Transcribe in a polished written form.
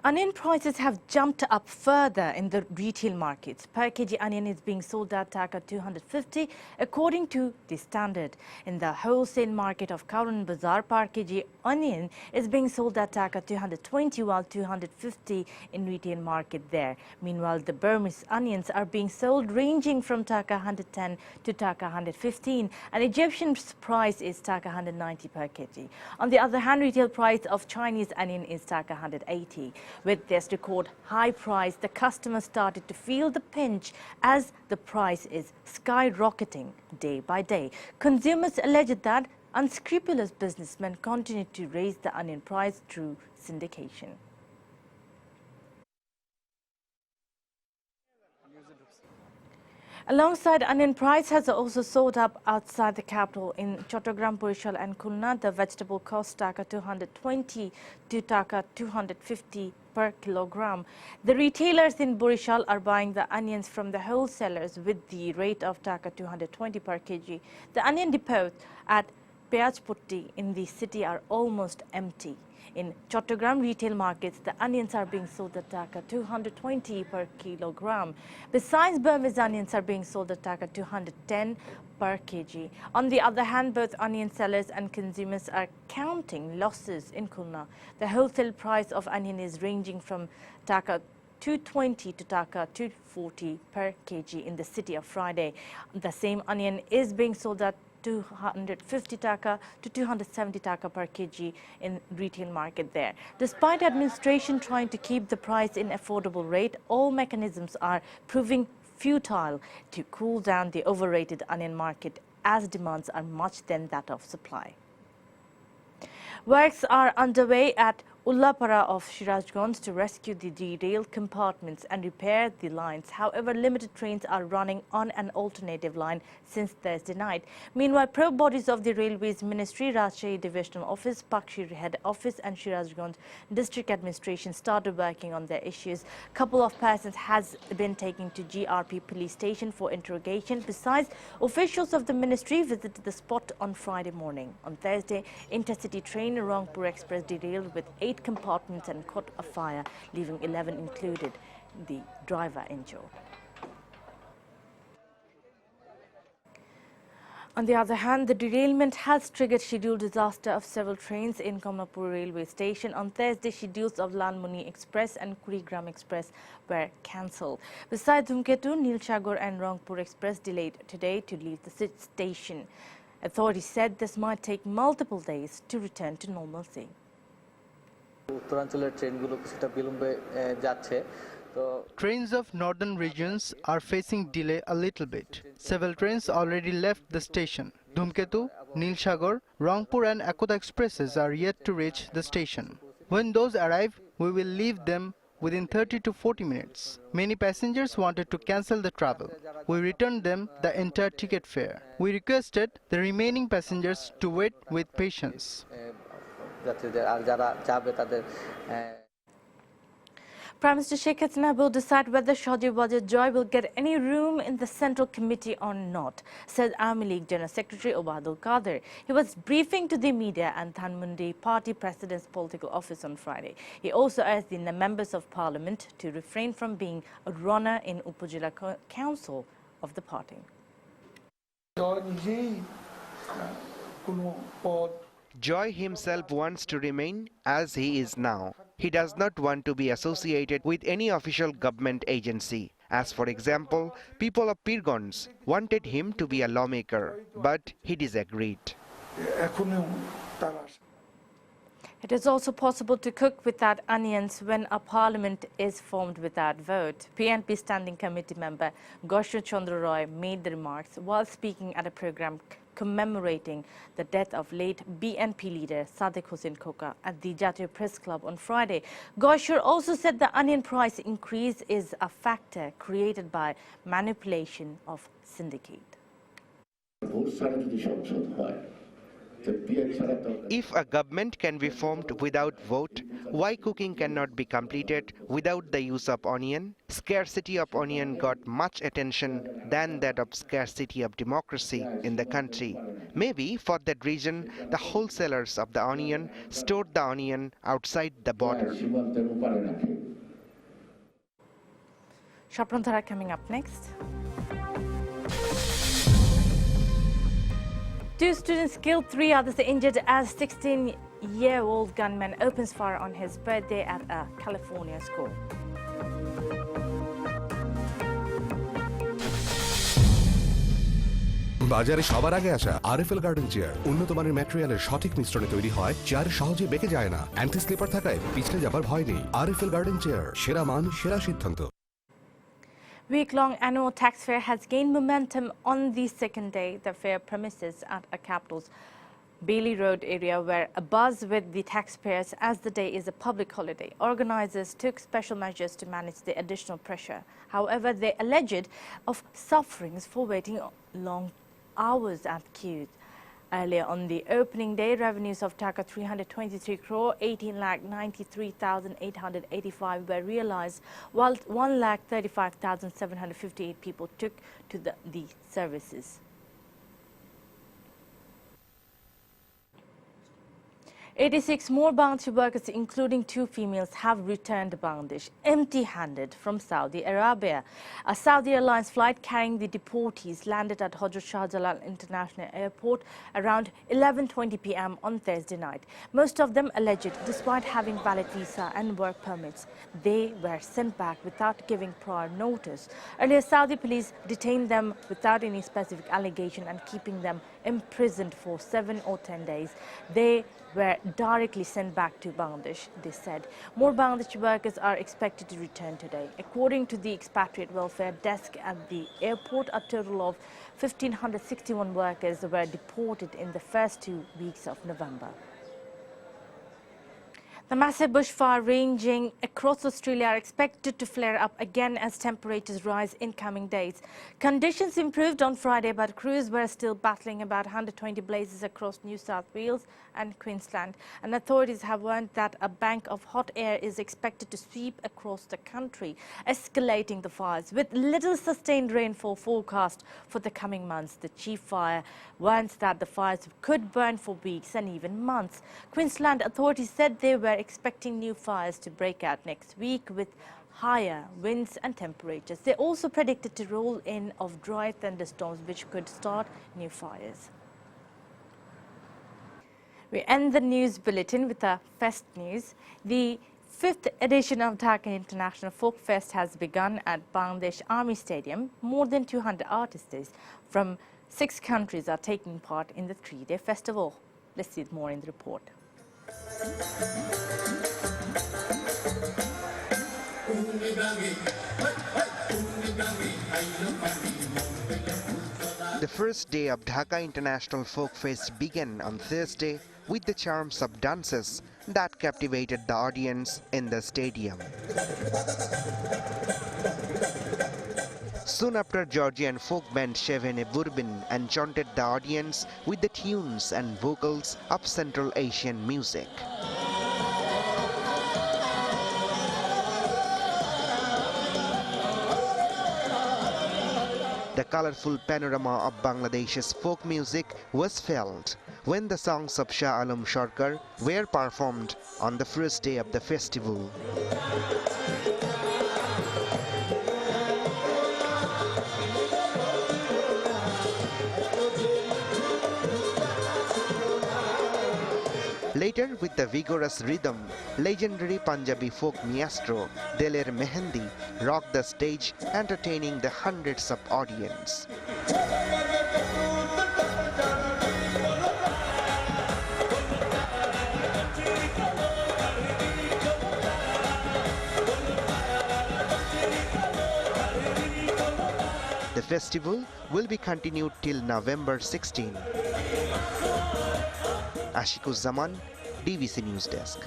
Onion prices have jumped up further in the retail markets. Per kg onion is being sold at Taka 250 according to the standard. In the wholesale market of Kaurun Bazaar, per kg onion is being sold at Taka 220 while 250 in retail market there. Meanwhile, the Burmese onions are being sold ranging from Taka 110 to Taka 115 and Egyptian price is Taka 190 per kg. On the other hand, retail price of Chinese onion is Taka 180. With this record high price, the customers started to feel the pinch as the price is skyrocketing day by day. Consumers alleged that unscrupulous businessmen continued to raise the onion price through syndication. Alongside onion price has also soared up outside the capital in Chattogram, Borishal and Khulna. The vegetable cost Taka 220 to Taka 250 per kilogram. The retailers in Borishal are buying the onions from the wholesalers with the rate of Taka 220 per kg. The onion depots at Peyajputti in the city are almost empty. In Chattogram retail markets, the onions are being sold at Taka 220 per kilogram. Besides, Burmese onions are being sold at Taka 210 per kg. On the other hand, both onion sellers and consumers are counting losses in Khulna. The wholesale price of onion is ranging from Taka 220 to Taka 240 per kg in the city of Friday. The same onion is being sold at 250 Taka to 270 Taka per kg in retail market there. Despite administration trying to keep the price in affordable rate, all mechanisms are proving futile to cool down the overrated onion market as demands are much than that of supply. Works are underway at Ullapara of Shirajganj to rescue the derailed compartments and repair the lines. However, limited trains are running on an alternative line since Thursday night. Meanwhile, probe bodies of the Railways Ministry, Rajshahi Divisional Office, Pakshi Head Office and Shirajganj District Administration started working on their issues. Couple of persons has been taken to GRP police station for interrogation. Besides, officials of the ministry visited the spot on Friday morning. On Thursday, intercity train Rangpur Express derailed with 8 compartments and caught a fire, leaving 11 included the driver injured. On the other hand, the derailment has triggered scheduled disaster of several trains in Komlapur railway station. On Thursday, schedules of Lalmuni Express and Kurigram Express were cancelled. Besides, Dhumketu, Nilsagar and Rangpur Express delayed today to leave the station. Authorities said this might take multiple days to return to normalcy. Trains of northern regions are facing delay a little bit. Several trains already left the station. Dhumketu, Nilsagar, Rangpur and Akoda expresses are yet to reach the station. When those arrive, we will leave them within 30 to 40 minutes. Many passengers wanted to cancel the travel. We returned them the entire ticket fare. We requested the remaining passengers to wait with patience. Prime Minister Sheikh Hasina will decide whether Shaji Wajid Joy will get any room in the Central Committee or not, said Awami League General Secretary Obadul Qadir. He was briefing to the media and Dhanmondi Party President's political office on Friday. He also asked the members of Parliament to refrain from being a runner in Upazila Council of the party. Joy himself wants to remain as he is now. He does not want to be associated with any official government agency. As for example, people of Pirgons wanted him to be a lawmaker, but he disagreed. It is also possible to cook without onions when a parliament is formed without vote. PNP Standing Committee member Goshwar Chandra Roy made the remarks while speaking at a program commemorating the death of late BNP leader Sadiq Hussain Khoka at the Jatiya Press Club on Friday. Goshwar also said the onion price increase is a factor created by manipulation of syndicate. If a government can be formed without vote, why cooking cannot be completed without the use of onion? Scarcity of onion got much attention than that of scarcity of democracy in the country. Maybe for that reason, the wholesalers of the onion stored the onion outside the border. Shapranthara coming up next. 2 students killed, 3 others injured as 16-year-old gunman opens fire on his birthday at a California school. বাজারে সবার আগে আসা RFL garden chair উন্নত মানের ম্যাটেরিয়ালের সঠিক মিশ্রণে তৈরি হয় চেয়ার সহজে বেঁকে যায় না অ্যান্টি স্লিপার থাকায় পিছলে যাবার ভয় নেই আরএফএল গার্ডেন চেয়ার সেরা মান সেরা সিদ্ধান্ত Week-long annual tax fair has gained momentum on the second day. The fair premises at a capital's Bailey Road area were abuzz with the taxpayers as the day is a public holiday. Organisers took special measures to manage the additional pressure. However, they alleged of sufferings for waiting long hours at queues. Earlier on the opening day, revenues of Taka 323 crore, 18,93,885 were realised, while 1,35,758 people took to the services. 86 more Bangladeshi workers, including 2 females, have returned to Bangladesh empty-handed from Saudi Arabia. A Saudi Airlines flight carrying the deportees landed at Hazrat Shah Jalal International Airport around 11:20 p.m. on Thursday night. Most of them alleged, despite having valid visa and work permits, they were sent back without giving prior notice. Earlier, Saudi police detained them without any specific allegation and keeping them imprisoned for 7 or 10 days. They were directly sent back to Bangladesh, they said. More Bangladeshi workers are expected to return today. According to the Expatriate Welfare Desk at the airport, a total of 1,561 workers were deported in the first 2 weeks of November. The massive bushfire ranging across Australia are expected to flare up again as temperatures rise in coming days. Conditions improved on Friday, but crews were still battling about 120 blazes across New South Wales and Queensland. And authorities have warned that a bank of hot air is expected to sweep across the country, escalating the fires. With little sustained rainfall forecast for the coming months, the chief fire warns that the fires could burn for weeks and even months. Queensland authorities said they were expecting new fires to break out next week with higher winds and temperatures. They also predicted to roll in of dry thunderstorms which could start new fires. We end the news bulletin with a fest news. The 5th edition of Dhaka International Folk Fest has begun at Bangladesh Army Stadium. More than 200 artists from 6 countries are taking part in the 3-day festival. Let's see more in the report. The first day of Dhaka International Folk Fest began on Thursday with the charms of dances that captivated the audience in the stadium. Soon after, Georgian folk band Shevene Burbin enchanted the audience with the tunes and vocals of Central Asian music. The colorful panorama of Bangladesh's folk music was felt when the songs of Shah Alam Sharkar were performed on the first day of the festival. Later, with the vigorous rhythm, legendary Punjabi folk maestro Deler Mehendi rocked the stage, entertaining the hundreds of audience. The festival will be continued till November 16. Ashikuzaman, DVC News Desk.